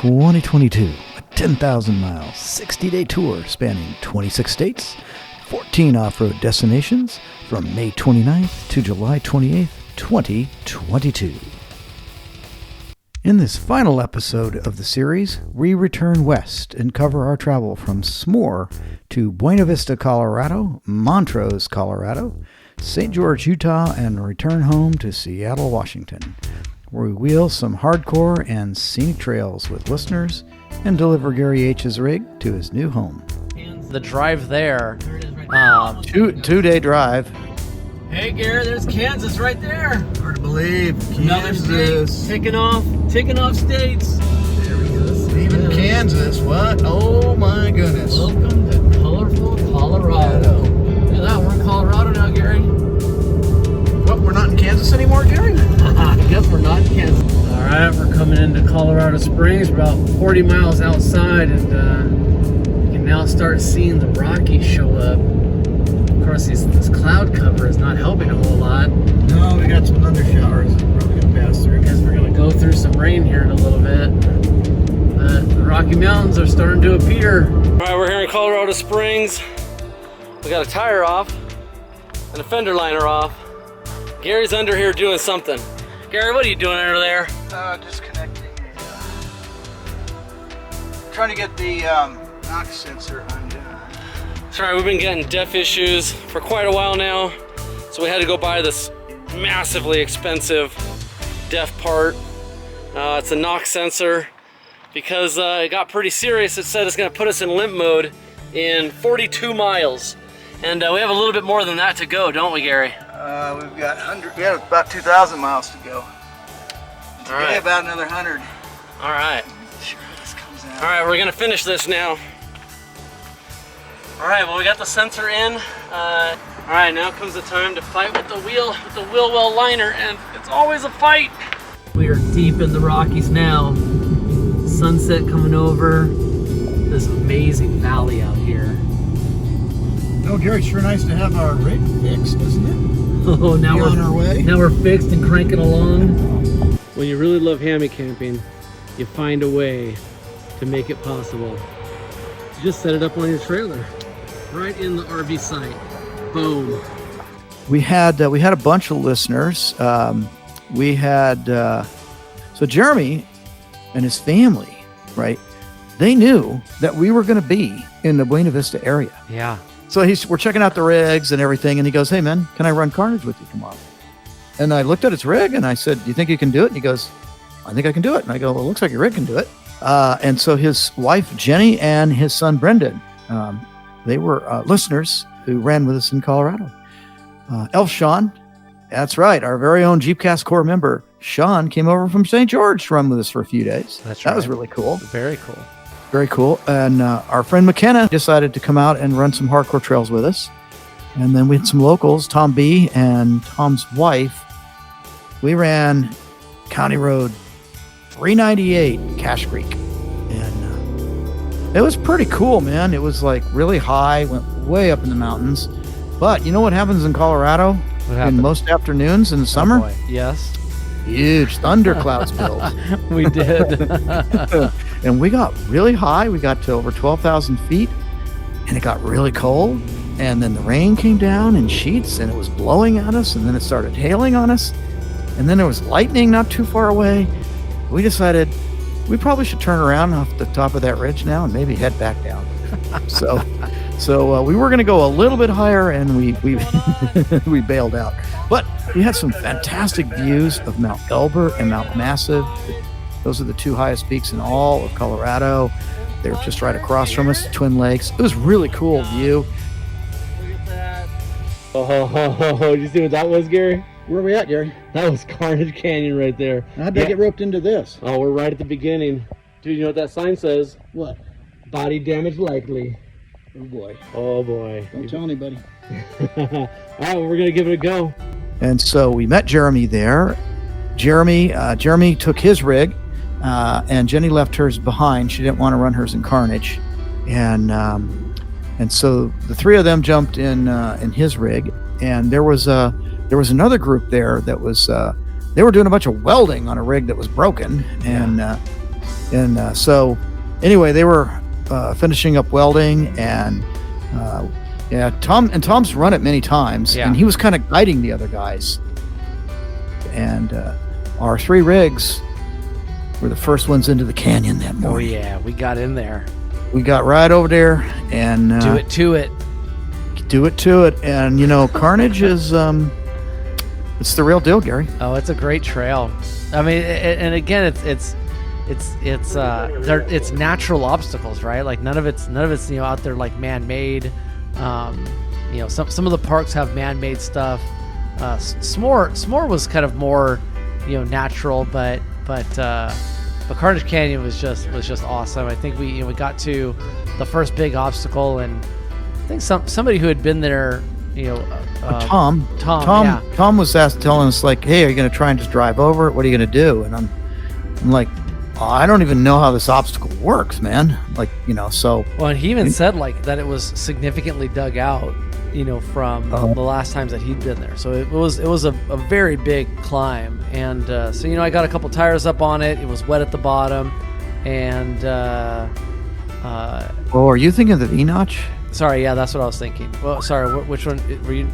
2022, a 10,000-mile, 60-day tour spanning 26 states, 14 off-road destinations from May 29th to July 28th, 2022. In this final episode of the series, we return west and cover our travel from S'more to Buena Vista, Colorado, Montrose, Colorado, St. George, Utah, and return home to Seattle, Washington, where we wheel some hardcore and scenic trails with listeners and deliver Gary H's rig to his new home. The drive there, Two-day drive. Hey Gary, there's Kansas right there. Hard to believe. Another Kansas. state taking off states. There he is. Even Kansas. What? Oh my goodness. Welcome to colorful Colorado. Look at that, we're in Colorado now, Gary. What? We're not in Kansas anymore, Gary? I guess we're not in Kansas. All right, we're coming into Colorado Springs. We're about 40 miles outside, and you can now start seeing the Rockies show up. Of course, this cloud cover is not helping a whole lot. No, we got some thunder showers that we're probably going to pass through. I guess we're going to go through some rain here in a little bit. But the Rocky Mountains are starting to appear. All right, we're here in Colorado Springs. We got a tire off and a fender liner off. Gary's under here doing something. Gary, what are you doing under there? Just connecting trying to get the knock sensor undone. That's right, we've been getting DEF issues for quite a while now, so we had to go buy this massively expensive DEF part. It's a knock sensor because it got pretty serious. It said it's going to put us in limp mode in 42 miles, and we have a little bit more than that to go, don't we, Gary? We have about 2,000 miles to go. Today, All right. about another 100. All right. Sure, this comes out. All right, we're gonna finish this now. All right, well, we got the sensor in. All right, now comes the time to fight with the wheel well liner, and it's always a fight. We are deep in the Rockies now. Sunset coming over. This amazing valley out here. Oh, Gary, it's sure nice to have our rig fixed, isn't it? Oh, now We're on our way. Now we're fixed and cranking along. When you really love hammock camping, you find a way to make it possible. You just set it up on your trailer, right in the RV site. Boom. We had a bunch of listeners. So Jeremy and his family, right? They knew that we were going to be in the Buena Vista area. yeah. So we're checking out the rigs and everything, and he goes, "Hey man, can I run Carnage with you tomorrow?" And I looked at his rig and I said, "Do you think you can do it?" And he goes, "I think I can do it." And I go, "Well, it looks like your rig can do it." And so his wife Jenny and his son Brendan, they were listeners who ran with us in Colorado. Elf Sean, that's right, our very own Jeepcast core member Sean came over from St. George to run with us for a few days. That was really cool. Very cool. Very cool. And our friend McKenna decided to come out and run some hardcore trails with us. And then we had some locals, Tom B. and Tom's wife. We ran County Road 398, Cache Creek. And it was pretty cool, man. It was like really high, went way up in the mountains. But you know what happens in Colorado in most afternoons in the summer? Oh boy. Yes. Huge thunderclouds build. We did. And we got really high. We got to over 12,000 feet, and it got really cold. And then the rain came down in sheets, and it was blowing at us, and then it started hailing on us. And then there was lightning not too far away. We decided we probably should turn around off the top of that ridge now and maybe head back down. So we were going to go a little bit higher, and we we bailed out. But we had some fantastic views of Mount Elbert and Mount Massive. Those are the two highest peaks in all of Colorado. They're just right across from us, Twin Lakes. It was a really cool view. Look at that. Oh, did you see what that was, Gary? Where are we at, Gary? That was Carnage Canyon right there. How'd they get roped into this? Oh, we're right at the beginning. Dude, you know what that sign says? What? Body damage likely. Oh boy. Oh boy. Don't tell anybody. All right, well, we're gonna give it a go. And so we met Jeremy there. Jeremy took his rig, and Jenny left hers behind. She didn't want to run hers in Carnage, and so the three of them jumped in his rig. And there was another group there that was they were doing a bunch of welding on a rig that was broken, and And so anyway, they were finishing up welding, and yeah, Tom's run it many times, Yeah. and he was kind of guiding the other guys. And our 3 rigs were the first ones into the canyon that Oh morning. yeah, we got in there. We got right over there and Do it to it. do it to it. And you know, Carnage is it's the real deal, Gary. Oh, it's a great trail. I mean, and again, it's natural obstacles, right? Like none of it's out there like man-made. Some of the parks have man-made stuff. S'more was kind of more, natural, but Carnage Canyon was just awesome. I think we got to the first big obstacle, and I think somebody who had been there, Tom was telling us like, hey, are you going to try and just drive over it? What are you going to do? And I'm like, oh, I don't even know how this obstacle works, man. Like, so. Well, and he even said like that it was significantly dug out, from the last times that he'd been there. So it was a very big climb. And so I got a couple tires up on it. It was wet at the bottom, and Oh, are you thinking of the V-notch? sorry, yeah, that's what I was thinking. Well, sorry, which one were you?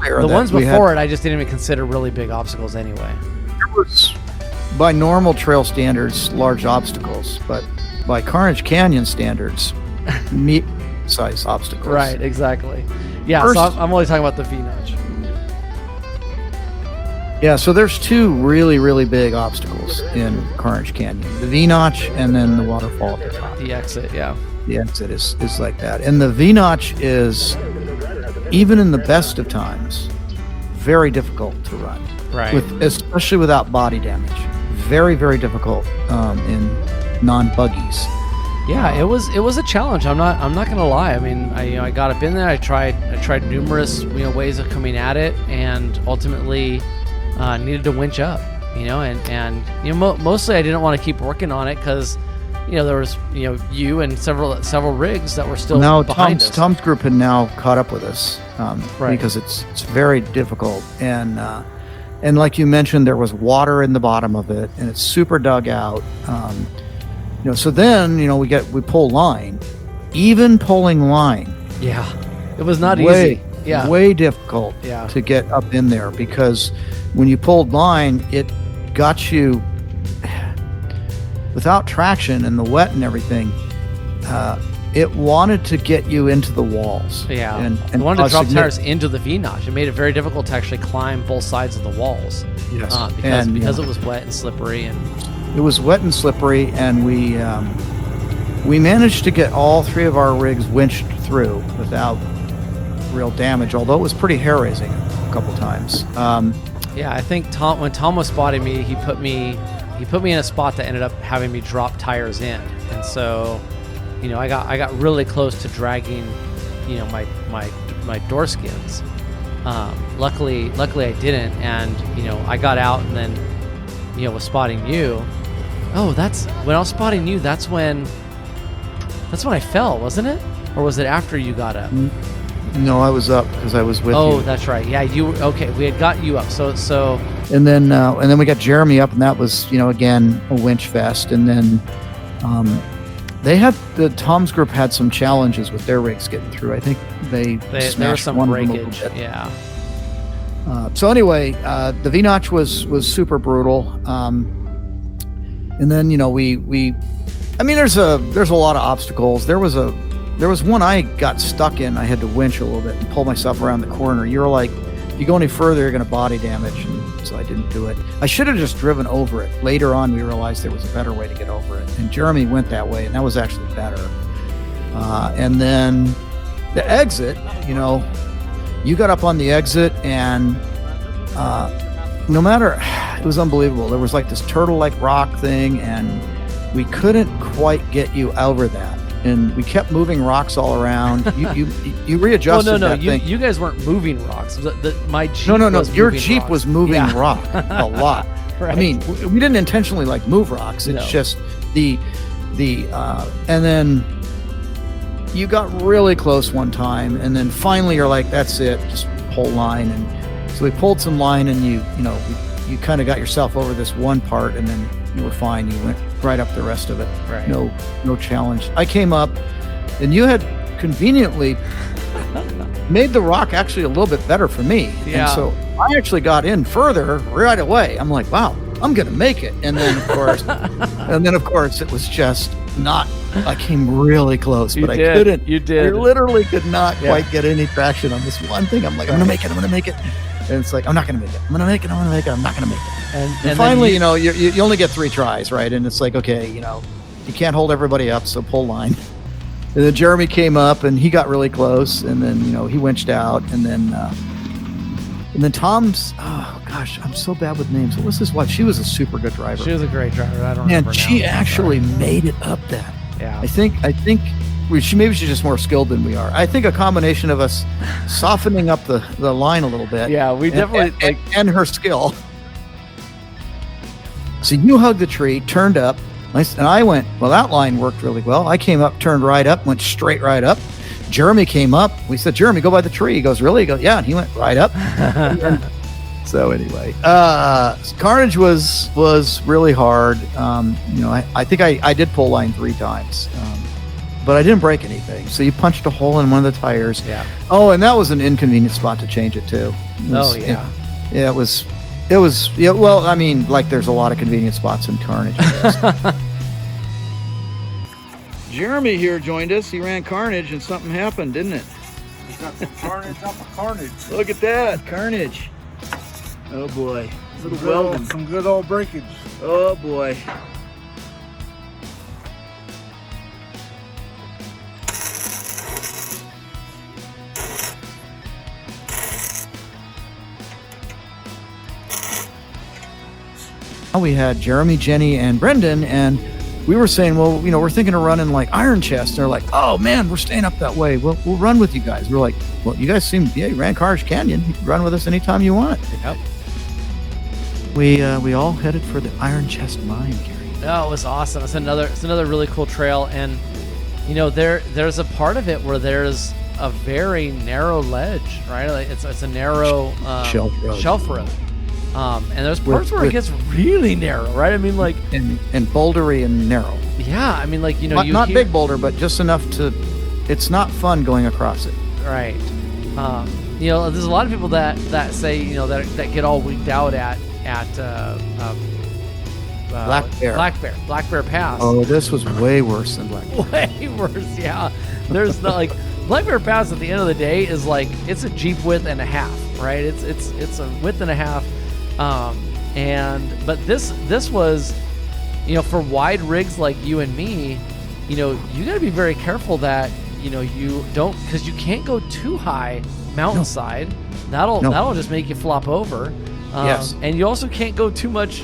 Earlier The that ones we had- before it, I just didn't even consider really big obstacles anyway. There was, by normal trail standards, large obstacles, but by Carnage Canyon standards, size obstacles. Right, exactly. Yeah, First- so I'm only talking about the V-notch. Yeah, so there's 2 really, really big obstacles in Carnage Canyon. The V-notch and then the waterfall at the top. The exit, yeah. The exit is like that. And the V-notch is, even in the best of times, very difficult to run. Right. Especially without body damage. Very, very difficult in non-buggies. Yeah, it was a challenge. I'm not gonna lie. I mean, I got up in there. I tried numerous ways of coming at it, and ultimately needed to winch up. And mostly I didn't want to keep working on it because there was you and several rigs that were still behind us. Tom's group had now caught up with us Right. because it's very difficult, and like you mentioned, there was water in the bottom of it, and it's super dug out. So then we pull line. Even pulling line, Yeah, it was not way easy. Yeah, way difficult Yeah. to get up in there, because when you pulled line, it got you without traction and the wet and everything. It wanted to get you into the walls. Yeah, and I wanted to cause drop significant- tires into the V-notch. It made it very difficult to actually climb both sides of the walls. Yes. Because it was wet and slippery, and It was wet and slippery, and we managed to get all 3 of our rigs winched through without real damage, although it was pretty hair-raising a couple times. yeah, I think when Tom was spotting me, he put me in a spot that ended up having me drop tires in, and so I got really close to dragging my door skins. Luckily I didn't, and I got out, and then was spotting you. Oh, when I was spotting you, that's when I fell, wasn't it? Or was it after you got up? No, I was up because I was with you. Oh, that's right. Yeah, okay. We had got you up. So And then we got Jeremy up, and that was, again, a winch fest. And then Tom's group had some challenges with their rigs getting through. I think they there was smashed some one of them a breakage. little bit. Yeah. So anyway, the V-notch was super brutal. And then there's a lot of obstacles. There was one I got stuck in. I had to winch a little bit and pull myself around the corner. You're like, if you go any further, you're going to body damage. And so I didn't do it. I should have just driven over it. Later on, we realized there was a better way to get over it. And Jeremy went that way, and that was actually better. And then the exit, you got up on the exit, and it was unbelievable. There was like this turtle-like rock thing, and we couldn't quite get you over that. And we kept moving rocks all around. You readjusted Well, no, that thing. you guys weren't moving rocks. My Jeep. No. was Your moving Jeep rocks. was moving Yeah. rock a lot. Right. I mean, we didn't intentionally move rocks. It's No. just and then you got really close one time, and then finally you're like, that's it, just pull line. And so we pulled some line, and you kind of got yourself over this one part, and then you were fine. You went right up the rest of it. Right. No challenge. I came up, and you had conveniently made the rock actually a little bit better for me. Yeah. And so I actually got in further right away. I'm like, wow, I'm gonna make it. And then of course, it was just not. I came really close, but I couldn't. You did. I literally could not quite get any traction on this one thing. I'm like, I'm gonna make it. And it's like, I'm not gonna make it. I'm not gonna make it. And finally, you only get 3 tries, right? And it's like, okay, you can't hold everybody up, so pull line. And then Jeremy came up, and he got really close, and then he winched out, and then Tom's. Oh gosh, I'm so bad with names. What was his wife? She was a super good driver. She was a great driver. I don't remember. And she actually made it up that. Yeah. I think she's just more skilled than we are. I think a combination of us softening up the line a little bit. Yeah, we definitely and her skill. So you hugged the tree, turned up, and I went, well, that line worked really well. I came up, turned right up, went straight right up. Jeremy came up. We said, Jeremy, go by the tree. He goes, really? He goes, yeah. And he went right up. So anyway, Carnage was really hard. I think I did pull line 3 times, but I didn't break anything. So you punched a hole in one of the tires. Yeah. Oh, and that was an inconvenient spot to change it to. It was. Yeah. Well, I mean, like there's a lot of convenient spots in Carnage. Jeremy here joined us. He ran Carnage, and something happened, didn't it? We got some carnage up a carnage. Look at that, Carnage. Oh boy, Some good old breakage. Oh boy. We had Jeremy, Jenny, and Brendan, and we were saying, well, we're thinking of running like Iron Chest. They're like, oh man, we're staying up that way. We'll run with you guys. We're like, well, you guys you ran Carnage Canyon. You can run with us anytime you want. Yep. We all headed for the Iron Chest mine, Gary. Oh, it was awesome. It's another really cool trail, and there's a part of it where there's a very narrow ledge, right? Like it's a narrow shelf road. And there's parts where it gets really narrow, right? I mean, like and bouldery and narrow. Yeah, I mean, like not big boulder, but just enough to. It's not fun going across it. Right. There's a lot of people that say that get all wigged out at Black Bear Pass. Oh, this was way worse than Black Bear. Way worse, yeah. There's not Black Bear Pass at the end of the day is like it's a Jeep width and a half, right? It's a width and a half. But this was, for wide rigs like you and me, you got to be very careful that you don't, because you can't go too high mountainside. No. That'll just make you flop over. Yes. And you also can't go too much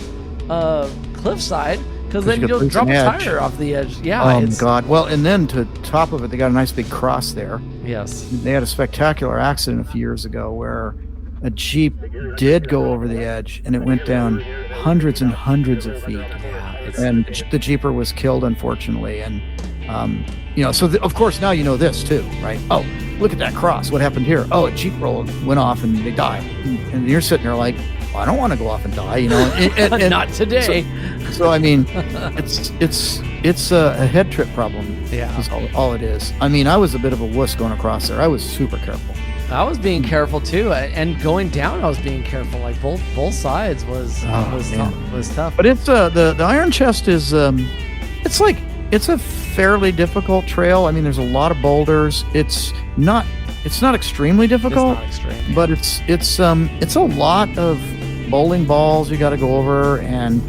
cliffside, because then you'll drop a tire off the edge. Yeah. Oh my God. Well, and then to top of it, they got a nice big cross there. Yes. They had a spectacular accident a few years ago where a Jeep did go over the edge, and it went down hundreds and hundreds of feet. Yeah, and the Jeeper was killed, unfortunately. And of course now this too, right? Oh, look at that cross. What happened here? Oh, a Jeep went off and they died. And you're sitting there like, well, I don't want to go off and die, and not today. So I mean, it's a head trip problem. Yeah, is all it is. I mean, I was a bit of a wuss going across there. I was super careful. I was being careful too, and going down, I was being careful. Like both sides was tough. But it's the Iron Chest is it's a fairly difficult trail. I mean, there's a lot of boulders. It's not extremely difficult. It's not extreme, but it's a lot of bowling balls you got to go over, and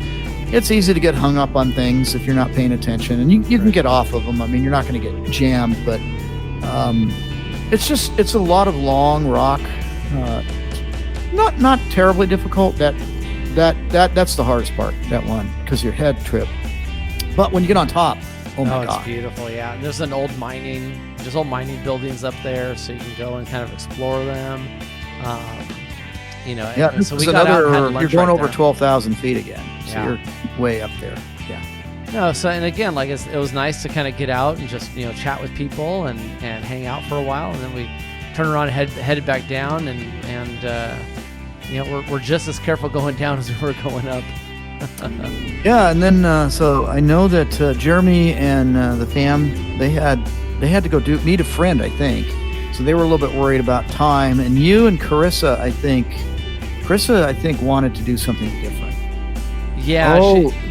it's easy to get hung up on things if you're not paying attention, and you can get off of them. I mean, you're not going to get jammed, but it's a lot of long rock, not terribly difficult. That's the hardest part, that one, because your head trip. But when you get on top, oh my God, it's beautiful. Yeah, and there's old mining buildings up there, so you can go and kind of explore them. And so we got out and had lunch. You're going over 12,000 feet again, so you're way up there. Yeah. No, so and again, like it was nice to kind of get out and just chat with people and hang out for a while, and then we turned around and headed back down, and we're just as careful going down as we were going up. Yeah, and then so I know that Jeremy and the fam they had to go meet a friend, I think. So they were a little bit worried about time. And you and Carissa, I think wanted to do something different. Yeah.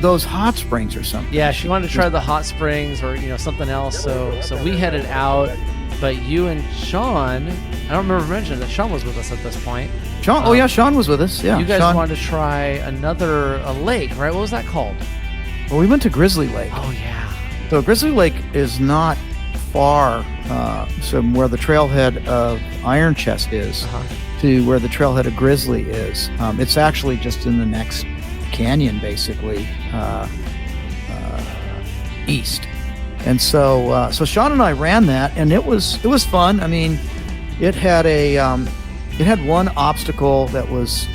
Those hot springs or something. Yeah, she wanted to try the hot springs or something else. So we headed out, but you and Sean, I don't remember mentioning that Sean was with us at this point. Sean, Sean was with us. Yeah, you guys Sean wanted to try a lake, right? What was that called? Well, we went to Grizzly Lake. Oh yeah. So Grizzly Lake is not far from where the trailhead of Iron Chest is to where the trailhead of Grizzly is. It's actually just in the next canyon, basically, east. And so Sean and I ran that, and it was fun. I mean, it had it had one obstacle that was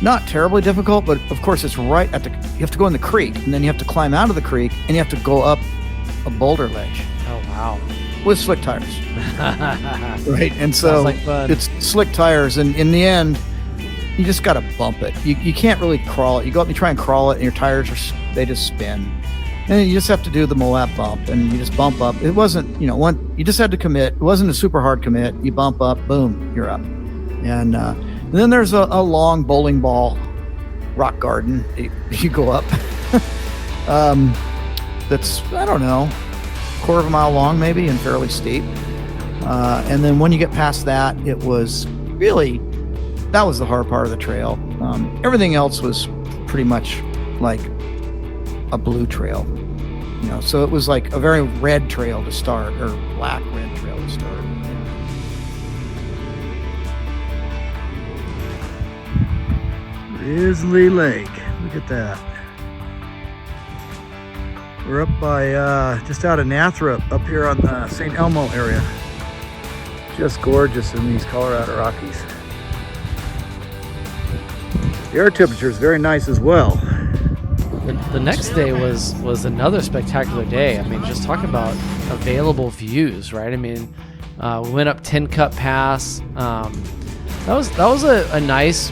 not terribly difficult, but of course it's right at you have to go in the creek, and then you have to climb out of the creek, and you have to go up a boulder ledge. Oh wow! With slick tires. Right, and so like it's slick tires, and in the end, you just got to bump it. You can't really crawl it. You go up and you try and crawl it, and your tires they just spin. And you just have to do the Moab bump, and you just bump up. It wasn't, you just had to commit. It wasn't a super hard commit. You bump up, boom, you're up. And then there's a long bowling ball rock garden. You go up. That's, I don't know, quarter of a mile long maybe, and fairly steep. And then when you get past that, it was really, that was the hard part of the trail. Everything else was pretty much like a blue trail, so it was like a very red trail to start, or black red trail to start. Grizzly Lake, look at that. We're up by just out of Nathrop, up here on the St. Elmo area. Just gorgeous in these Colorado Rockies. The air temperature is very nice as well. The next day was another spectacular day. I mean, just talking about available views, right? I mean, we went up Tincup Pass. That was a nice,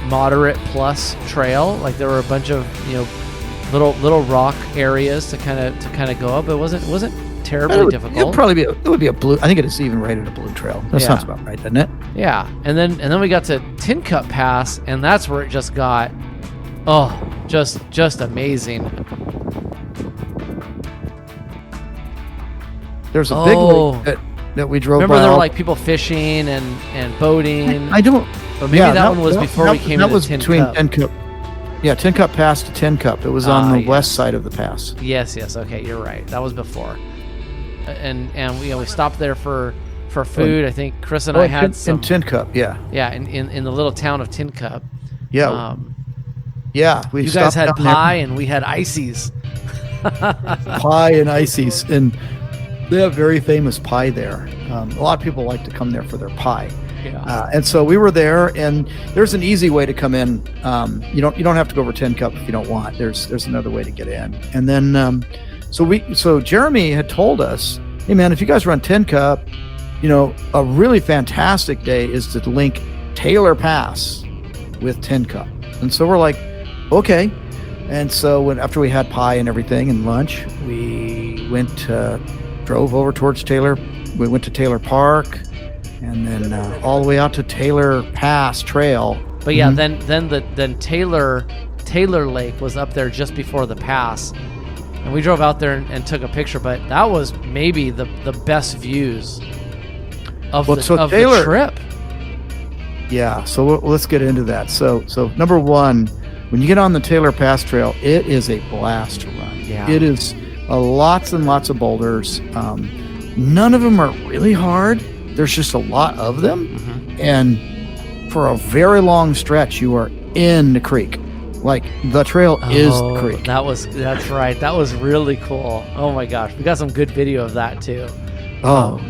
moderate plus trail. Like there were a bunch of little rock areas to kind of go up. It wasn't terribly difficult. It would be a blue. I think it is even rated a blue trail. That sounds about right, doesn't it? Yeah, and then we got to Tincup Pass, and that's where it just got, just amazing. There's a big lake that we drove by. Remember there were like people fishing and boating. I don't. But maybe that one was before we came to the Tincup. Yeah, Tincup Pass to Tincup. It was on the west side of the pass. Yes. Okay, you're right. That was before. And we stopped there for food. I think Chris and I had some in Tincup. Yeah. Yeah, in the little town of Tincup. Yeah. You guys had pie and we had ices. Pie and ices, and they have very famous pie there. A lot of people like to come there for their pie. Yeah. And so we were there, and there's an easy way to come in. You don't have to go over Tincup if you don't want. There's another way to get in. And then so Jeremy had told us, hey man, if you guys run Tincup, a really fantastic day is to link Taylor Pass with Tincup. And so we're like, okay. And so after we had pie and everything and lunch, we drove over towards Taylor. We went to Taylor Park, and then all the way out to Taylor Pass Trail. But yeah, then Taylor Lake was up there just before the pass, and we drove out there and took a picture. But that was maybe the best views of the trip. Yeah, so let's get into that. So number one, when you get on the Taylor Pass Trail, it is a blast to run. Yeah, it is lots and lots of boulders. None of them are really hard. There's just a lot of them, and for a very long stretch, you are in the creek. Like the trail is the creek. That's right. That was really cool. Oh my gosh, we got some good video of that too.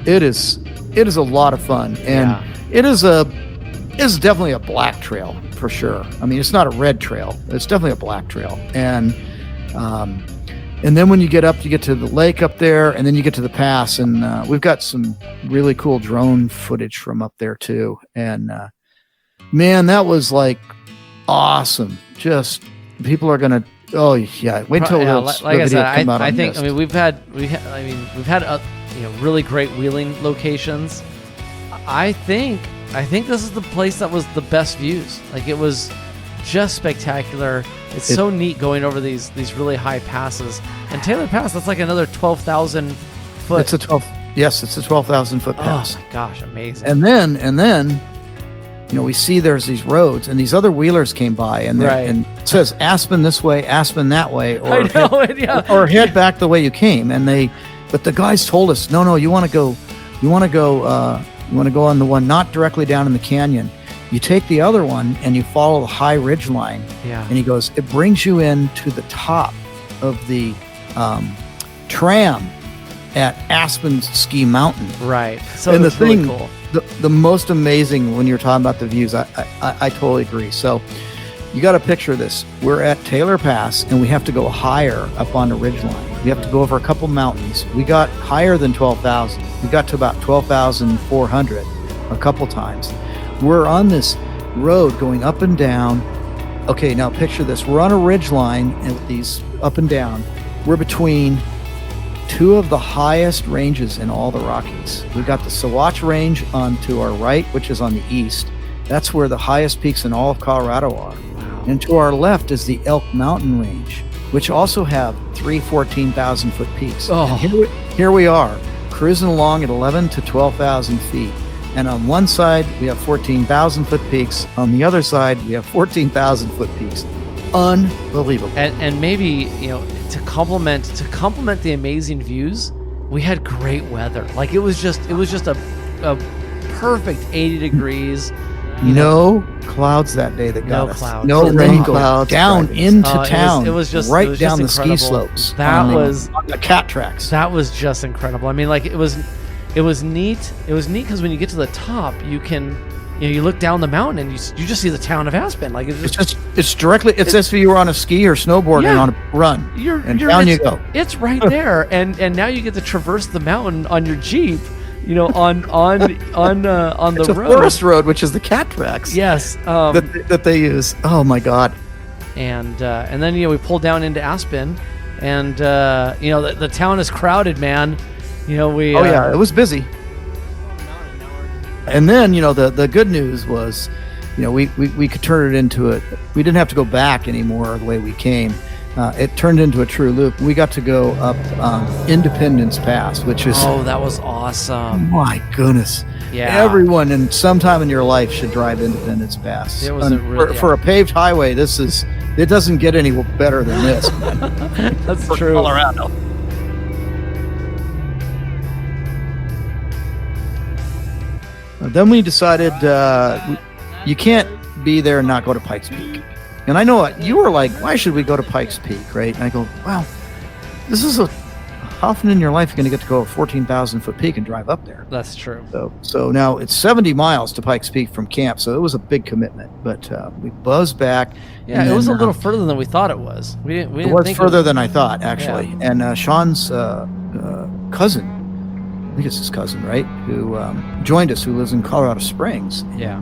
It is a lot of fun, and it is definitely a black trail for sure. I mean, it's not a red trail. It's definitely a black trail, and then when you get up, you get to the lake up there, and then you get to the pass, and we've got some really cool drone footage from up there too. And man, that was like awesome. Just people are gonna. Oh yeah, wait till like I said, I think this. we've had really great wheeling locations. I think this is the place that was the best views. Like, it was just spectacular. It's so neat going over these really high passes. And Taylor Pass, that's like another 12,000 foot. It's a 12,000 foot pass. Oh my gosh, amazing. And then, we see there's these roads, and these other wheelers came by, and and it says Aspen this way, Aspen that way, or or head back the way you came. But the guys told us, no, you want to go on the one not directly down in the canyon. You take the other one and you follow the high ridge line. Yeah. And he goes, it brings you in to the top of the tram at Aspen Ski Mountain. Right. So and the thing, really cool. The most amazing when you're talking about the views, I totally agree. So you got to picture this. We're at Taylor Pass, and we have to go higher up on the ridge line. We have to go over a couple mountains. We got higher than 12,000. We got to about 12,400 a couple times. We're on this road going up and down. Okay, now picture this. We're on a ridge line and these up and down. We're between two of the highest ranges in all the Rockies. We've got the Sawatch Range on to our right, which is on the east. That's where the highest peaks in all of Colorado are. Wow. And to our left is the Elk Mountain Range, which also have 14,000 foot peaks. Oh. And here we are, cruising along at 11 to 12,000 feet. And on one side, we have 14,000 foot peaks. On the other side, we have 14,000 foot peaks. Unbelievable. And maybe, to complement the amazing views, we had great weather. Like, it was just a perfect 80 degrees. No clouds that day that got us. Clouds. No rain clouds. Down into town. It was just right down the incredible. ski slopes. That was on the cat tracks. That was just incredible. I mean, like, it was neat. It was neat because when you get to the top, you can, you look down the mountain and you just see the town of Aspen. Like, it's directly. It's as if you were on a ski or snowboarding on a run. Down you go. It's right there, and now you get to traverse the mountain on your Jeep. On the it's a road. forest road, which is the cat tracks. Yes, that they use. Oh my God! And then we pulled down into Aspen, and the town is crowded, man. It was busy. And then the good news was, we could turn it into we didn't have to go back anymore the way we came. It turned into a true loop. We got to go up Independence Pass, which is... Oh, that was awesome. My goodness. Yeah. Everyone in some time in your life should drive Independence Pass. It was for a paved highway, it doesn't get any better than this. That's for true. Colorado. Then we decided you can't be there and not go to Pikes Peak. And I know you were like, why should we go to Pikes Peak, right? And I go, well, this is how often in your life you're going to get to go a 14,000 foot peak and drive up there? That's true. So now it's 70 miles to Pikes Peak from camp, so it was a big commitment. But we buzzed back. Yeah, it was a little further than we thought it was. We didn't think further than I thought, actually. Yeah. And Sean's cousin, I think it's his cousin, right, who joined us, who lives in Colorado Springs. Yeah.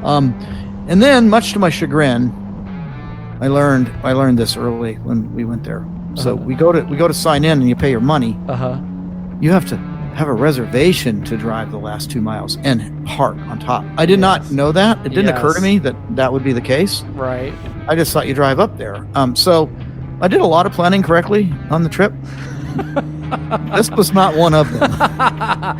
And then, much to my chagrin, I learned this early when we went there. So we go to sign in, and you pay your money. You have to have a reservation to drive the last 2 miles and park on top. I did not know that. It didn't occur to me that would be the case. Right. I just thought you drive up there. So I did a lot of planning correctly on the trip. This was not one of them.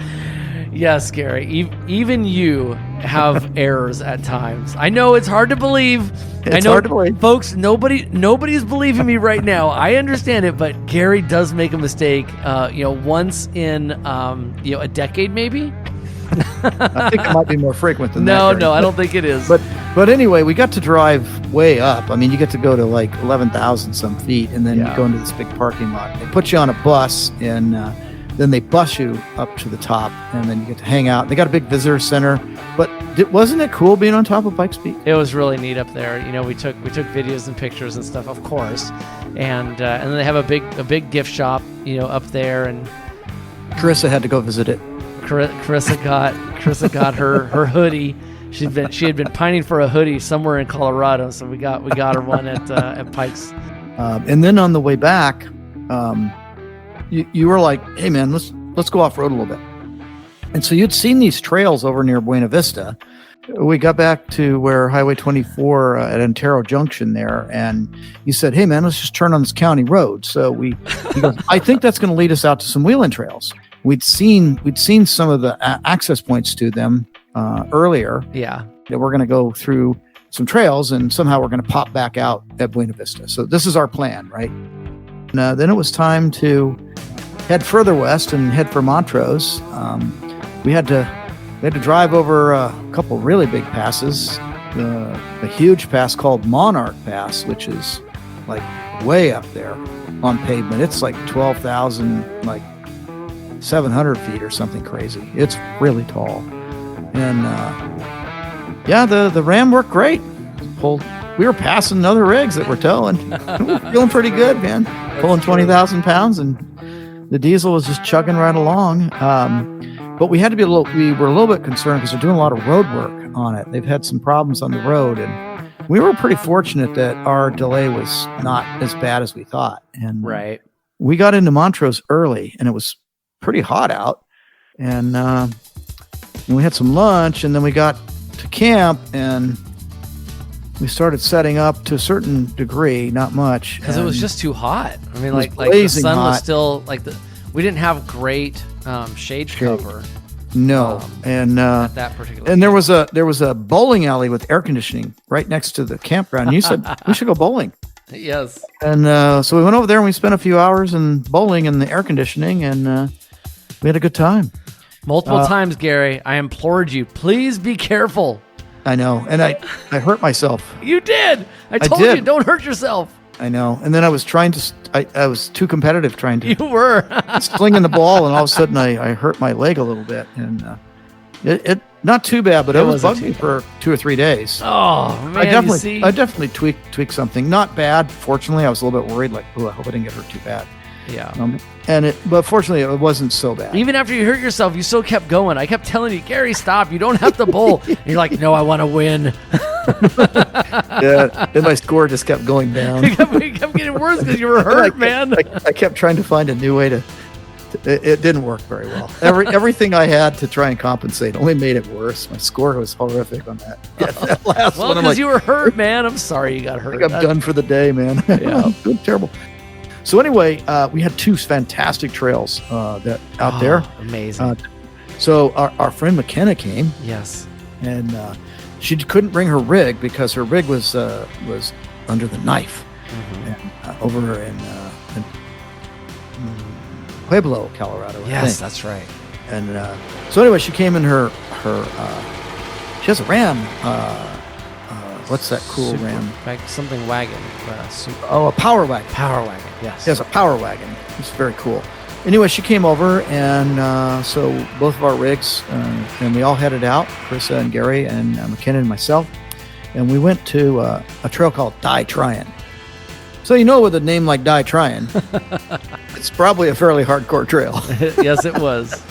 Yes, Gary. Even you have errors at times. I know it's hard to believe. It's hard to believe. Folks, nobody's believing me right now. I understand it, but Gary does make a mistake. Once in a decade, maybe. I think it might be more frequent than that. No, I don't think it is. But anyway, we got to drive way up. I mean, you get to go to like 11,000 some feet, and then you go into this big parking lot. They put you on a bus, and then they bus you up to the top, and then you get to hang out. They got a big visitor center. But wasn't it cool being on top of Pikes Peak? It was really neat up there. We took videos and pictures and stuff, of course, and then they have a big gift shop, up there, and Carissa had to go visit it. Carissa got her hoodie. She had been pining for a hoodie somewhere in Colorado, so we got her one at Pikes. And then on the way back, you were like, "Hey man, let's go off road a little bit." And so you'd seen these trails over near Buena Vista. We got back to where Highway 24 at Antero Junction there, and you said, "Hey man, let's just turn on this county road." So he goes, "I think that's going to lead us out to some wheeling trails." We'd seen some of the access points to them earlier. Yeah, that we're going to go through some trails, and somehow we're going to pop back out at Buena Vista. So this is our plan, right? And then it was time to head further west and head for Montrose. We had to drive over a couple really big passes. The huge pass called Monarch Pass, which is like way up there on pavement. It's like 12,700 feet or something crazy. It's really tall. And the Ram worked great. We were passing other rigs that were towing. We were feeling pretty good, man. Pulling 20,000 pounds, and the diesel was just chugging right along. But we had to be we were a little bit concerned because they're doing a lot of road work on it. They've had some problems on the road, and we were pretty fortunate that our delay was not as bad as we thought. And right. We got into Montrose early, and it was pretty hot out. And we had some lunch, and then we got to camp, and we started setting up to a certain degree, not much. Because it was just too hot. I mean, like the blazing sun was hot. still, we didn't have great shade cover. No. And at that particular and there was a bowling alley with air conditioning right next to the campground. And you said, we should go bowling. Yes. And so we went over there and we spent a few hours in bowling in the air conditioning, and we had a good time. Multiple times, Gary, I implored you, please be careful. I know. And I hurt myself. You did. I told did. you, don't hurt yourself. I know. And then I was trying to, I was too competitive trying to. You were. slinging the ball, and all of a sudden I hurt my leg a little bit. And it not too bad, but it was bugging me for 2 or 3 days. Oh, man. I definitely tweaked something. Not bad. Fortunately, I was a little bit worried, like, oh, I hope I didn't get hurt too bad. Yeah. But fortunately, it wasn't so bad. Even after you hurt yourself, you still kept going. I kept telling you, Gary, stop. You don't have to bowl. And you're like, no, I want to win. Yeah. Then my score just kept going down. It kept getting worse because you were hurt, man. I kept trying to find a new way to. It didn't work very well. Everything I had to try and compensate only made it worse. My score was horrific on that. Yeah, that last well, one. because you were hurt, man. I'm sorry you got hurt. I think I'm done for the day, man. Yeah. Terrible. So anyway, we had 2 fantastic trails that out there. Amazing. So our friend McKenna came. Yes. And she couldn't bring her rig because her rig was under the knife. Mm-hmm. And, over in Pueblo, Colorado. I think. That's right. And so anyway, she came in her she has a Ram. What's that cool Ram? Like something wagon. A power wagon. Power wagon. Yes. She has a power wagon. It's very cool. Anyway, she came over, and so both of our rigs, and we all headed out, Carissa and Gary and McKenna and myself, and we went to a trail called Tryin. So with a name like Tryin, it's probably a fairly hardcore trail. Yes, it was.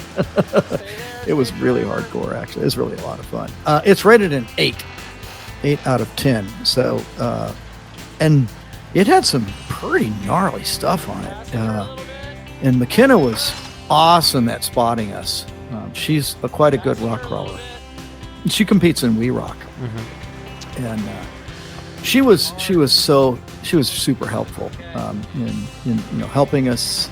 It was really hardcore, actually. It was really a lot of fun. It's rated an 8 out of 10. So, and it had some pretty gnarly stuff on it. And McKenna was awesome at spotting us. She's quite a good rock crawler. She competes in We Rock. Mm-hmm. And she was super helpful in helping us.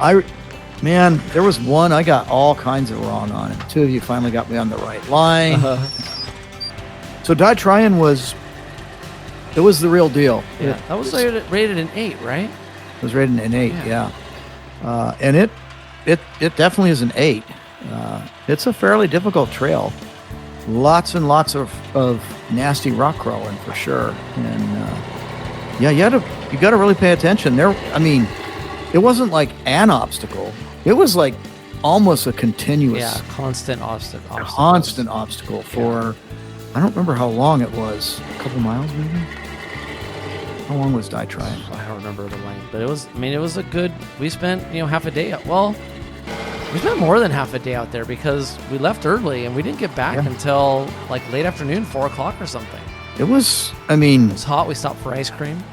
There was one I got all kinds of wrong on, and 2 of you finally got me on the right line. Uh-huh. So Tryin was the real deal. Yeah, that was rated an 8, right? It was rated an 8, yeah. And it definitely is an 8. It's a fairly difficult trail. Lots and lots of nasty rock crawling for sure. And you got to really pay attention. It wasn't like an obstacle. It was like almost a continuous, constant obstacle. Constant obstacle for. I don't remember how long it was. A couple miles, maybe. How long was Tryin? I don't remember the length, but it was. It was a good. We spent half a day. Well, We spent more than half a day out there because we left early and we didn't get back until like late afternoon, 4 o'clock or something. It was, I mean... It was hot. We stopped for ice cream.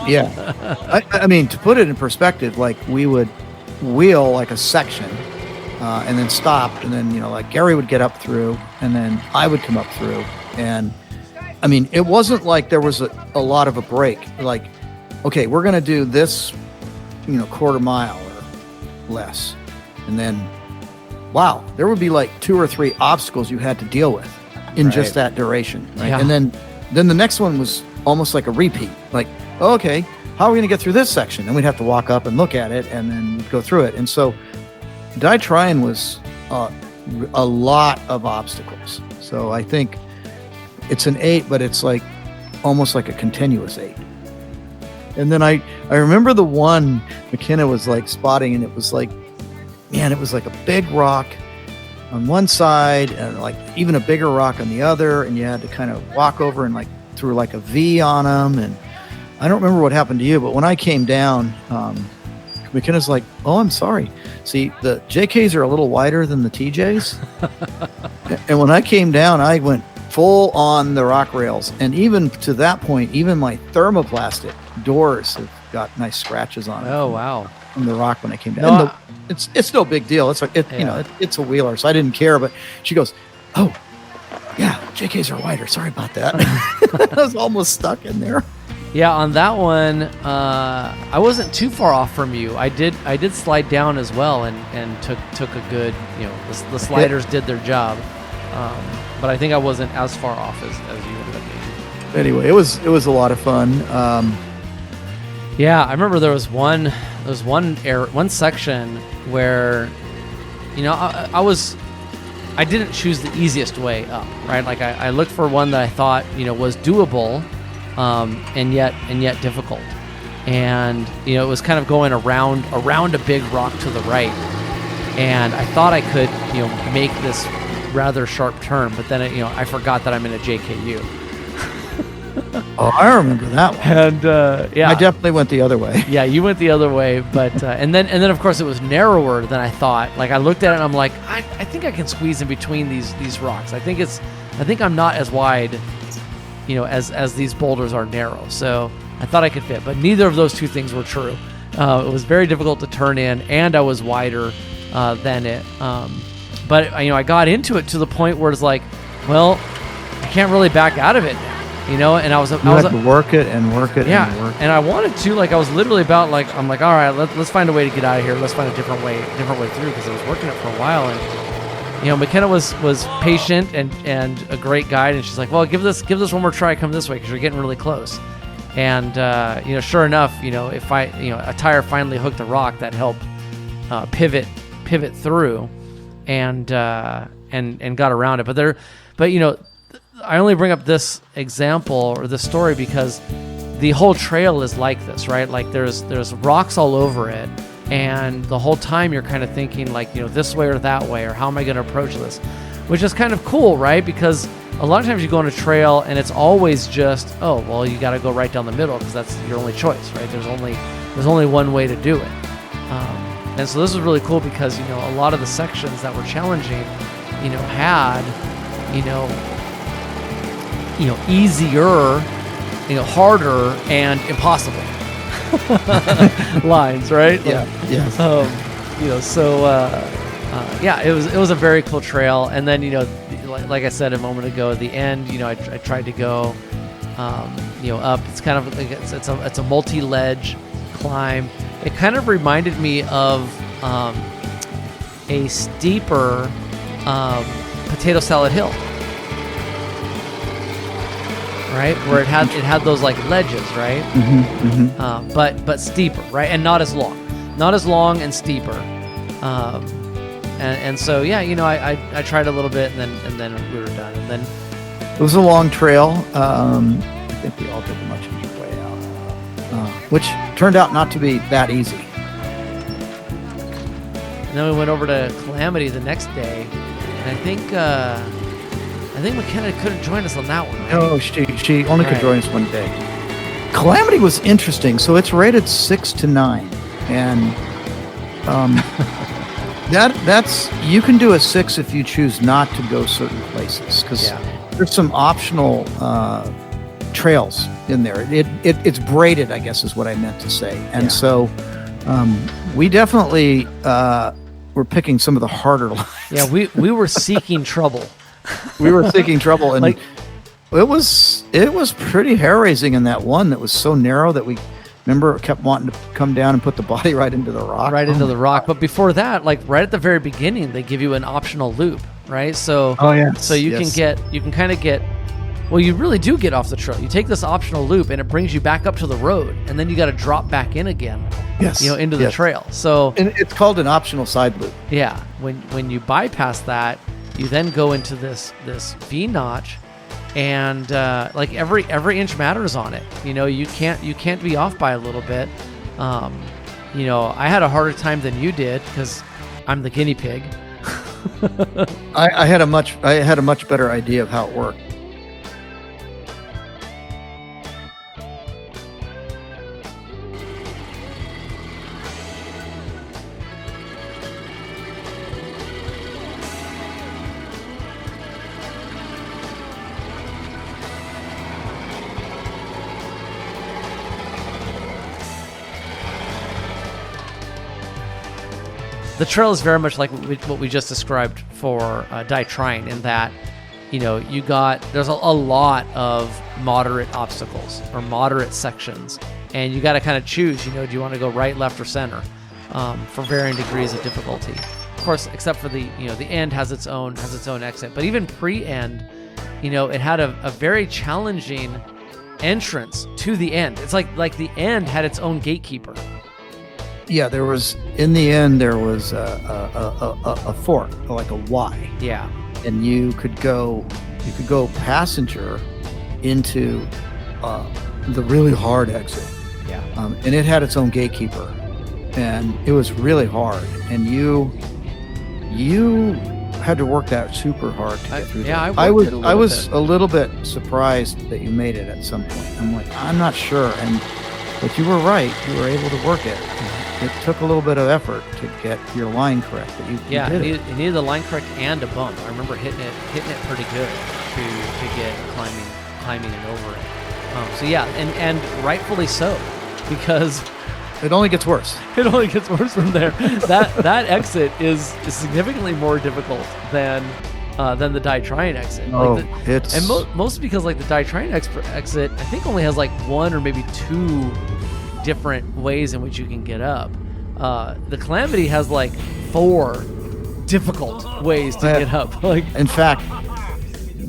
Yeah. I mean, to put it in perspective, like we would wheel like a section and then stop. And then, you know, like Gary would get up through and then I would come up through. And I mean, it wasn't like there was a lot of a break. Like, okay, we're going to do this, you know, quarter mile or less. And then, wow, there would be like 2 or 3 obstacles you had to deal with in just that duration. Right? Yeah. And then the next one was almost like a repeat. Like, okay, how are we going to get through this section? And we'd have to walk up and look at it and then go through it. And so Tryin was a lot of obstacles. So I think it's an 8, but it's like almost like a continuous 8. And then I remember the one McKenna was like spotting, and it was like, man, it was like a big rock on one side and like even a bigger rock on the other. And you had to kind of walk over and like through like a V on them. And I don't remember what happened to you, but when I came down, McKenna's like, oh, I'm sorry. See, the JKs are a little wider than the TJs. And when I came down, I went full on the rock rails. And even to that point, even my thermoplastic doors have got nice scratches on it. Oh, wow. From the rock when I came down. No, it's no big deal. It's like, you know, it's a wheeler, so I didn't care. But she goes, oh, yeah, JKs are wider. Sorry about that. I was almost stuck in there. Yeah, on that one, I wasn't too far off from you. I did slide down as well and took a good, you know, the sliders did their job. But I think I wasn't as far off as you ended up being. Anyway, it was a lot of fun. Yeah, I remember there was one section where, you know, I didn't choose the easiest way up, right? Like I looked for one that I thought, you know, was doable, and yet difficult. And, you know, it was kind of going around a big rock to the right. And I thought I could, you know, make this rather sharp turn, but then, you know, I forgot that I'm in a JKU. Oh, I remember that one. And yeah, I definitely went the other way. Yeah, you went the other way, but and then of course it was narrower than I thought. Like I looked at it and I'm like, I think I can squeeze in between these rocks. I think I'm not as wide, you know, as these boulders are narrow. So I thought I could fit, but neither of those two things were true. It was very difficult to turn in, and I was wider than it. But you know, I got into it to the point where it's like, well, I can't really back out of it now. You know, and I was to work it and work it. Yeah, and work it. And I wanted to, like, I was literally about, like, I'm like, all right, let's find a way to get out of here. Let's find a different way through, because I was working it for a while. And you know, McKenna was patient and a great guide, and she's like, well, give this one more try. Come this way, because you're getting really close. And you know, sure enough, you know, a tire finally hooked a rock that helped pivot through, and got around it. But you know, I only bring up this example or this story because the whole trail is like this, right? Like there's rocks all over it, and the whole time you're kind of thinking, like, you know, this way or that way, or how am I going to approach this? Which is kind of cool, right? Because a lot of times you go on a trail and it's always just, oh, well, you got to go right down the middle because that's your only choice, right? There's only one way to do it. And so this was really cool because, you know, a lot of the sections that were challenging, you know, had, you know, easier, you know, harder and impossible lines, right? Yeah. Yes. You know, so yeah, it was a very cool trail. And then, you know, like I said a moment ago, at the end, you know, I tried to go, you know, up. It's kind of like it's a multi-ledge climb. It kind of reminded me of a steeper Potato Salad Hill. Right, where it had those like ledges, right? Mm-hmm, mm-hmm. But steeper, right, and not as long and steeper. And so yeah, you know, I tried a little bit, and then we were done. And then it was a long trail. I think we all took a much easier way out, which turned out not to be that easy. And then we went over to Calamity the next day, and I think McKenna couldn't join us on that one. Right? No, she only could join us one day. Calamity was interesting. So it's rated 6 to 9, and That's you can do a 6 if you choose not to go certain places, because there's some optional trails in there. It's braided, I guess is what I meant to say. And so we definitely were picking some of the harder lines. Yeah, we were seeking trouble. We were seeking trouble, and Like- it was pretty hair raising in that one that was so narrow that we remember kept wanting to come down and put the body right into the rock. Right into the rock. But before that, like right at the very beginning, they give you an optional loop, right? So so you can kind of get, well, you really do get off the trail. You take this optional loop and it brings you back up to the road, and then you got to drop back in again. Into the trail. So and it's called an optional side loop. Yeah, when you bypass that, you then go into this V notch, and like every inch matters on it. You can't be off by a little bit. I had a harder time than you did because I'm the guinea pig. I had a much better idea of how it worked. The trail is very much like what we just described for Tryin, in that, there's a lot of moderate obstacles or moderate sections, and you got to kind of choose, do you want to go right, left, or center, for varying degrees of difficulty. Of course, except for the end has its own exit, but even pre-end, it had a very challenging entrance to the end. It's like the end had its own gatekeeper. Yeah, there was a fork, like a Y. Yeah. And you could go passenger into the really hard exit. Yeah. And it had its own gatekeeper, and it was really hard. And you had to work that super hard to get through. Yeah, that. I was a little bit surprised that you made it at some point. I'm like, I'm not sure, but you were right. You were able to work it. It took a little bit of effort to get your line correct, but you did it. You needed the line correct and a bump. I remember hitting it pretty good to get climbing it over it. So yeah, and rightfully so, because it only gets worse. It only gets worse from there. That exit is significantly more difficult than the Tryin exit. Mostly because like the Tryin exit, I think only has like one or maybe two different ways in which you can get up. The Calamity has like 4 difficult ways to get up. In fact,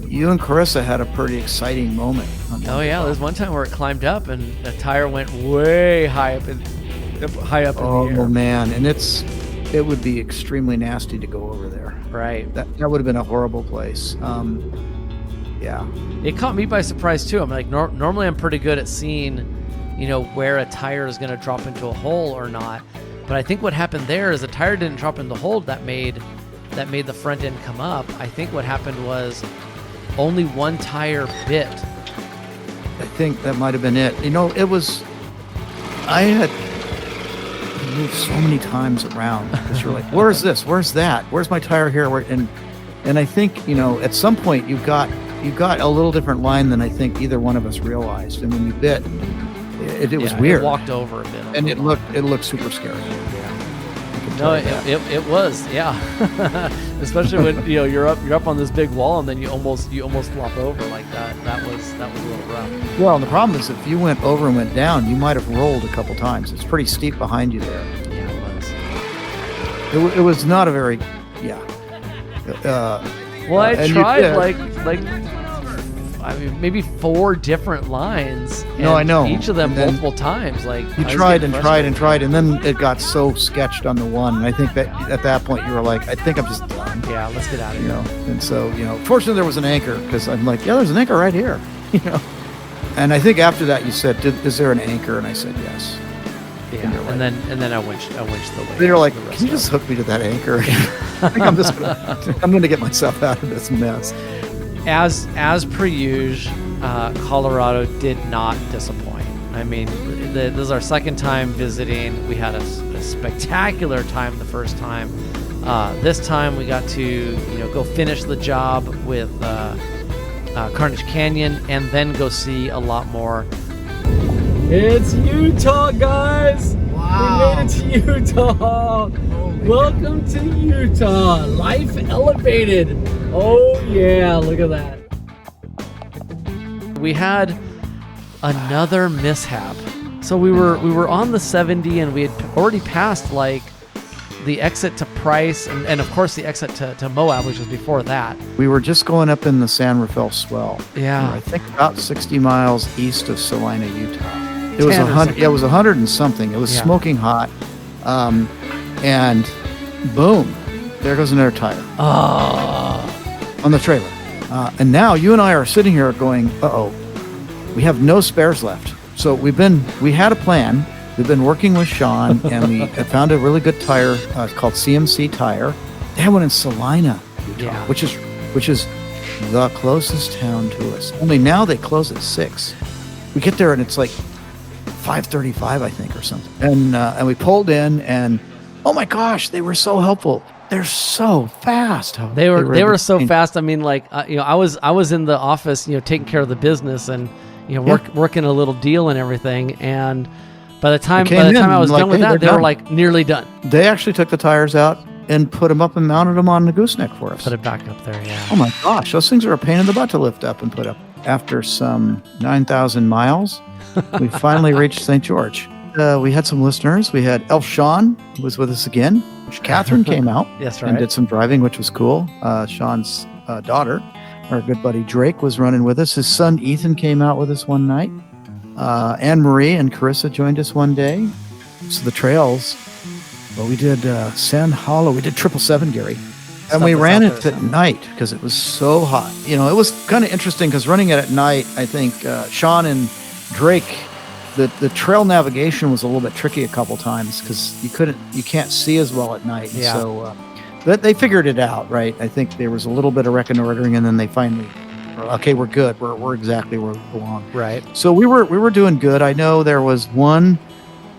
you and Carissa had a pretty exciting moment. There's one time where it climbed up and the tire went way high up in the air. Oh man, and it would be extremely nasty to go over there. Right. That would have been a horrible place. Yeah. It caught me by surprise too. I'm like, normally I'm pretty good at seeing where a tire is going to drop into a hole or not. But I think what happened there is the tire didn't drop in the hole that made the front end come up. I think what happened was only one tire bit. I think that might have been it. I had moved so many times around because you're like, where's this? Where's that? Where's my tire here? And I think, at some point you got a little different line than I think either one of us realized. And when you bit, it was weird. It walked over a bit. And it looked super scary. No, it was, yeah. Especially when you're up on this big wall and then you almost flop over like that. That was a little rough. Well, and the problem is if you went over and went down, you might have rolled a couple times. It's pretty steep behind you there. Yeah, it was. It was not a very well, I tried maybe 4 different lines. No, I know. Each of them multiple times. You tried and tried and tried, and then it got so sketched on the one. And I think that at that point you were like, I think I'm just done. Yeah, let's get out of here. And so, fortunately there was an anchor, because I'm like, yeah, there's an anchor right here. And I think after that you said, is there an anchor? And I said yes. Yeah, and then I winched the way. They're like, can you just hook me to that anchor? I think I'm gonna get myself out of this mess. As per usual, Colorado did not disappoint. I mean, this is our second time visiting. We had a spectacular time the first time. This time we got to go finish the job with Carnage Canyon and then go see a lot more. It's Utah, guys! Wow. We made it to Utah! Welcome to Utah! Life elevated! Oh yeah, look at that. We had another mishap. So we were on the 70 and we had already passed like the exit to Price and of course the exit to Moab, which was before that. We were just going up in the San Rafael Swell. Yeah. I think about 60 miles east of Salina, Utah. It was 10 or 100. It was 100 and something. It was smoking hot, and boom, there goes another tire on the trailer. And now you and I are sitting here going, "Uh-oh, we have no spares left." So we had a plan. We've been working with Sean, and we had found a really good tire called CMC Tire. They have one in Salina, Utah, which is the closest town to us. Only now they close at 6. We get there and it's like 5:35, I think, or something. And we pulled in, and oh my gosh, they were so helpful. They're so fast. They were so fast. I mean, like I was in the office, taking care of the business and working a little deal and everything. And by the time I was done with that, they were like nearly done. They actually took the tires out and put them up and mounted them on the gooseneck for us. Put it back up there, yeah. Oh my gosh, those things are a pain in the butt to lift up and put up. After some 9,000 miles, we finally reached St. George. We had some listeners. We had Elf Sean, who was with us again. Catherine came out and did some driving, which was cool. Sean's daughter, our good buddy Drake, was running with us. His son Ethan came out with us one night. Anne Marie and Carissa joined us one day. So the trails, well, we did Sand Hollow. We did 777, Gary. And we ran it at night because it was so hot. It was kind of interesting because running it at night, I think Sean and Drake, the trail navigation was a little bit tricky a couple times because you can't see as well at night. Yeah. So but they figured it out, right? I think there was a little bit of reconnoitering, and then they finally, okay, we're good. We're exactly where we belong. Right. So we were doing good. I know there was one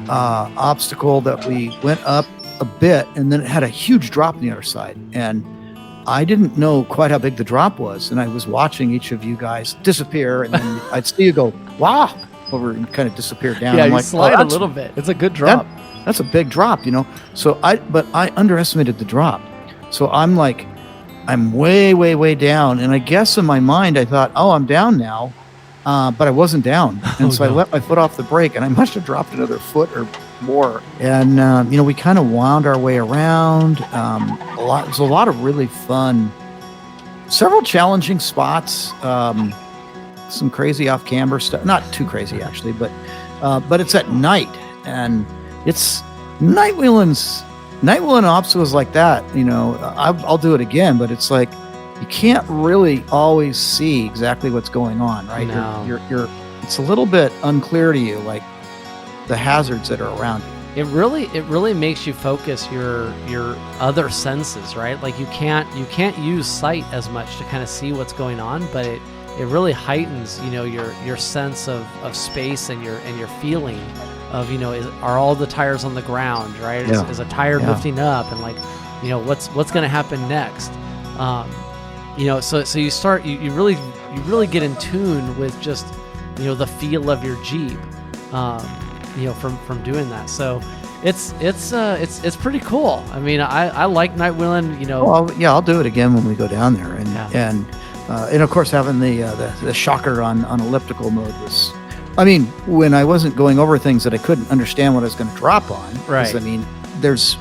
obstacle that we went up a bit, and then it had a huge drop on the other side, and I didn't know quite how big the drop was, and I was watching each of you guys disappear, and then I'd see you go wow over and kind of disappear down. Yeah, I'm you like, slide a little bit. It's a good drop. That's a big drop, So I underestimated the drop. So I'm way down, and I guess in my mind I thought, oh, I'm down now, but I wasn't down, and I let my foot off the brake, and I must have dropped another foot or more. And we kind of wound our way around. It was a lot of really fun, several challenging spots, some crazy off camber stuff. Not too crazy actually, but it's at night, and it's night wheeling obstacles like that. I'll do it again, but it's like you can't really always see exactly what's going on, right? No. You're it's a little bit unclear to you, like the hazards that are around you. It really makes you focus your other senses, right? Like you can't use sight as much to kind of see what's going on, but it really heightens your sense of space and your feeling of are all the tires on the ground, right? Yeah. Is a tire lifting up, and what's going to happen next? So you really get in tune with just the feel of your Jeep. From doing that. So it's pretty cool. I mean, I like night wheeling, Well, yeah, I'll do it again when we go down there. And of course having the shocker on elliptical mode was, I mean, when I wasn't going over things that I couldn't understand what I was going to drop on. Right. I mean, there's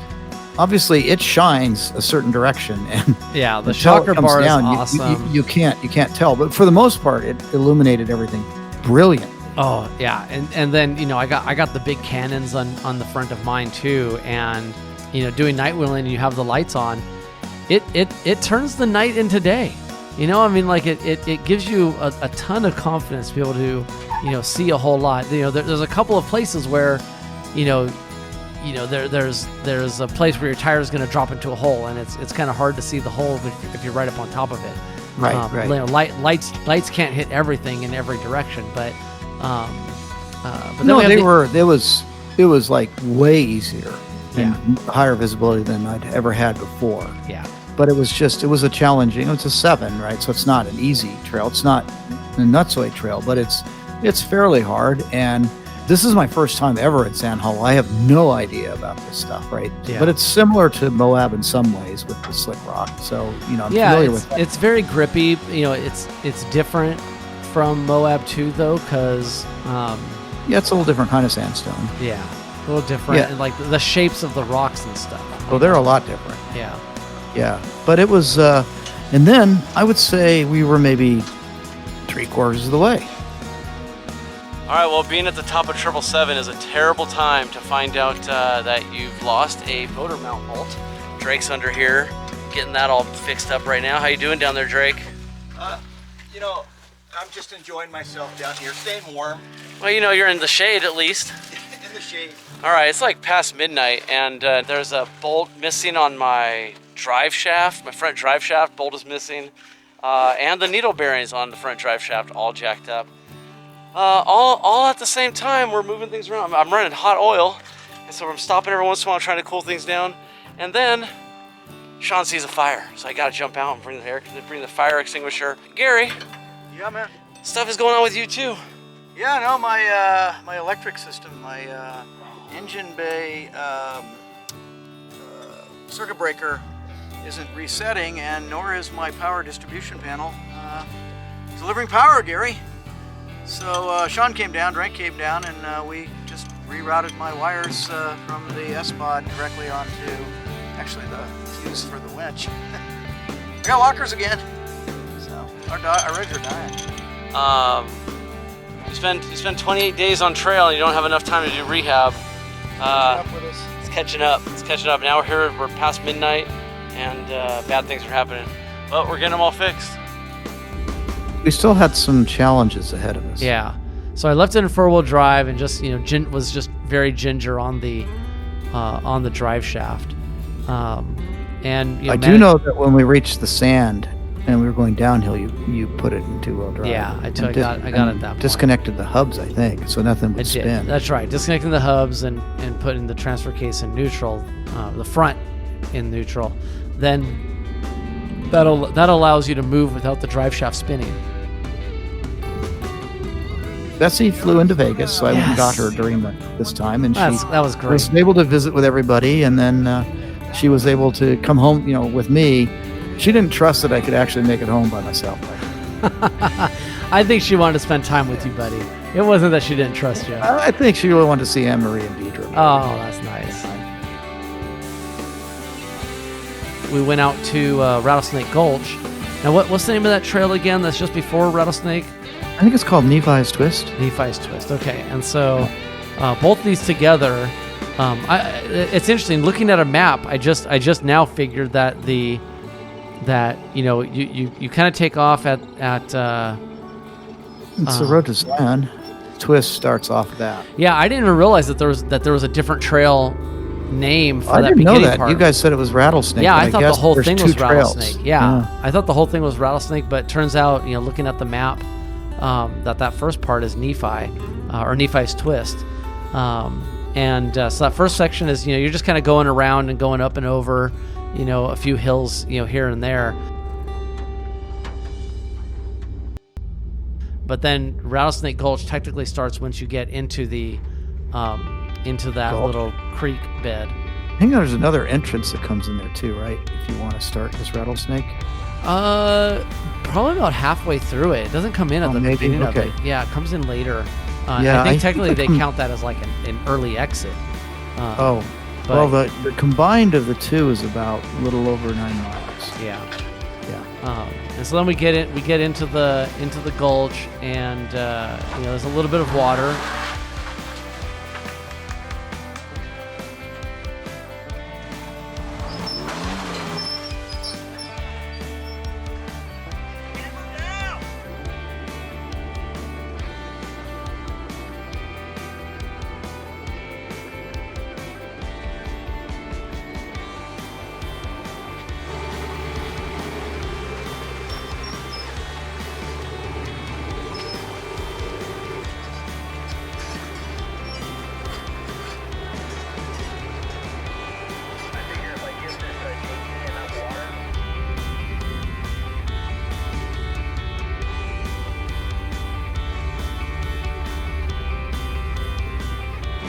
obviously it shines a certain direction, and the shocker bar is down, awesome. You can't tell, but for the most part it illuminated everything brilliant. Oh yeah, and then I got the big cannons on the front of mine too, and doing night wheeling, you have the lights on, it turns the night into day. I mean, like it gives you a ton of confidence to be able to see a whole lot. There's a couple of places where there's a place where your tire is going to drop into a hole, and it's kind of hard to see the hole if you're right up on top of it. Right. Lights can't hit everything in every direction, but no, it was like way easier. and higher visibility than I'd ever had before. Yeah. But it was a challenging. It's a 7, right? So it's not an easy trail. It's not a Nutsway trail, but it's fairly hard. And this is my first time ever at Sand Hollow. I have no idea about this stuff, right? Yeah. But it's similar to Moab in some ways with the slick rock. So, I'm familiar with that. It's very grippy. It's different from Moab too, though, because It's a little different kind of sandstone. yeah, a little different. Yeah. And like the shapes of the rocks and stuff. Oh, they're a lot different. Yeah. Yeah. But it was, and then I would say we were maybe 3/4 of the way. All right, well, being at the top of 777 is a terrible time to find out that you've lost a motor mount bolt. Drake's under here, getting that all fixed up right now. How you doing down there, Drake? I'm just enjoying myself down here, staying warm Well, you're in the shade at least. in the shade. All right, it's like past midnight, and there's a bolt missing on my drive shaft. My front drive shaft bolt is missing, and the needle bearings on the front drive shaft all jacked up. All at the same time, we're moving things around. I'm running hot oil, and so I'm stopping every once in a while trying to cool things down. And then Sean sees a fire, so I gotta jump out and bring the fire extinguisher. Gary, Yeah, man. stuff is going on with you too. Yeah, no, my electric system, my engine bay circuit breaker isn't resetting, and nor is my power distribution panel delivering power, Gary. So Sean came down, Drake came down, and we just rerouted my wires from the S-pod directly onto, actually, the fuse for the winch. I got lockers again. So our rigs are dying. You spend 28 days on trail and you don't have enough time to do rehab. Up with us. It's catching up. It's catching up. Now we're past midnight, and bad things are happening. But we're getting them all fixed. We still had some challenges ahead of us. Yeah. So I left it in 4-wheel drive and just, was just very ginger on the drive shaft. And I do know that when we reached the sand and we were going downhill, you put it in 2-wheel drive. Yeah, I got it at that point. Disconnected the hubs, I think, so nothing would I did. spin. That's right. Disconnecting the hubs and putting the transfer case in neutral, the front in neutral. Then that allows you to move without the drive shaft spinning. Bessie flew into Vegas, so I went and Yes. got her during this time, and That was she great. was able to visit with everybody, and then she was able to come home, with me. She didn't trust that I could actually make it home by myself. I think she wanted to spend time with you, buddy. It wasn't that she didn't trust you. I think she really wanted to see Anne-Marie and Deidre. Oh, that's nice. We went out to Rattlesnake Gulch. Now, what's the name of that trail again? That's just before Rattlesnake. I think it's called Nephi's Twist. Nephi's Twist. Okay, and so both these together. It's interesting looking at a map. I just now figured that you kind of take off at It's the road to Zion. Twist starts off of that. yeah. I didn't even realize that there was a different trail name for I that didn't know beginning that. part. You guys said it was Rattlesnake. Yeah, but I thought the guess whole there's thing two was trails. Rattlesnake. Yeah, I thought the whole thing was Rattlesnake, but it turns out, looking at the map, that first part is Nephi, or Nephi's Twist. So that first section is, you're just kind of going around and going up and over, a few hills, here and there. But then Rattlesnake Gulch technically starts once you get into the into that Gulch. little creek bed. I think there's another entrance that comes in there too, right? If you want to start this Rattlesnake. Probably about halfway through it. It doesn't come in at the maybe. beginning Okay. of it. Yeah, it comes in later. Yeah, I think I technically think they count that as like an early exit. Well, but- the combined of the two is about a little over 9 miles. Yeah. Yeah. And so then we get into the gulch, and there's a little bit of water.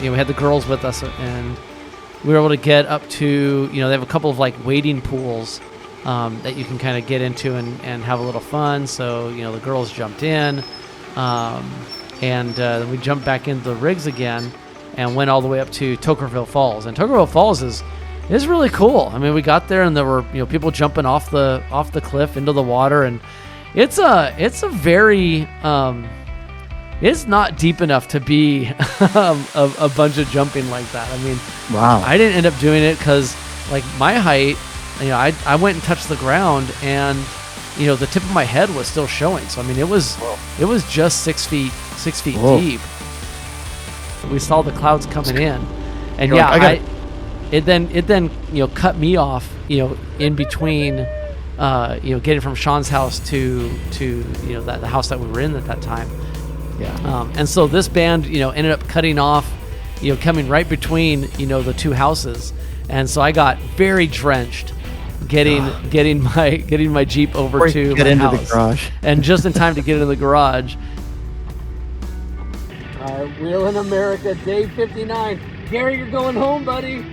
we had the girls with us, and we were able to get up to, they have a couple of like wading pools that you can kind of get into and have a little fun. So, the girls jumped in, and then we jumped back into the rigs again and went all the way up to Toquerville Falls. And Toquerville Falls is really cool. I mean, we got there and there were, people jumping off the cliff into the water, and it's a very, it's not deep enough to be a bunch of jumping like that. I mean, Wow. I didn't end up doing it because, like, my height, I went and touched the ground, and the tip of my head was still showing. So I mean, it was just 6 feet Whoa. deep. We saw the clouds coming in, and You're like, it then cut me off in between getting from Sean's house to the house that we were in at that time. Yeah. And so this band, ended up cutting off, coming right between, the two houses. And so I got very drenched getting my Jeep over Before you to get my into house. the garage. And just in time to get into the garage. Wheel in America, day 59. Gary, you're going home, buddy.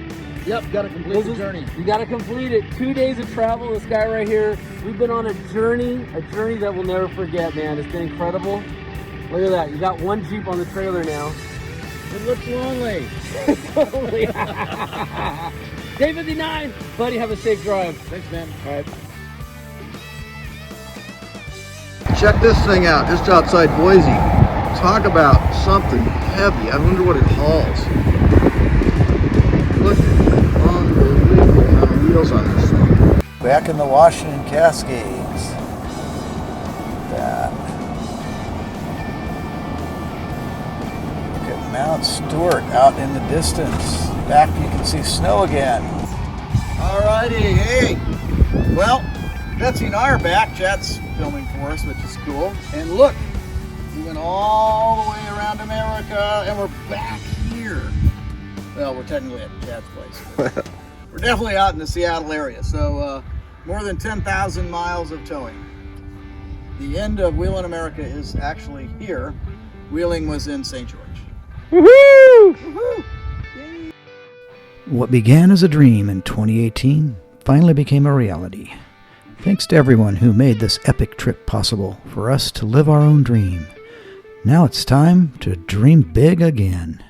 Yep, gotta complete the journey. You got to complete it. 2 days of travel. This guy right here. We've been on a journey that we'll never forget, man. It's been incredible. Look at that. You got one Jeep on the trailer now. It looks lonely. Totally. Day 59. Buddy, have a safe drive. Thanks, man. All right. Check this thing out, just outside Boise. Talk about something heavy. I wonder what it hauls. Look at unbelievable amount of wheels on this thing. Back in the Washington Cascades. That. Look at Mount Stewart out in the distance. Back you can see snow again. Alrighty, hey. Well, Betsy and I are back. Chad's filming for us, which is cool. And look, we went all the way around America and we're back here. Well, we're technically at Chad's place. We're definitely out in the Seattle area. So more than 10,000 miles of towing. The end of Wheeling America is actually here. Wheeling was in St. George. Woohoo! Woohoo! What began as a dream in 2018 finally became a reality. Thanks to everyone who made this epic trip possible for us to live our own dream. Now it's time to dream big again.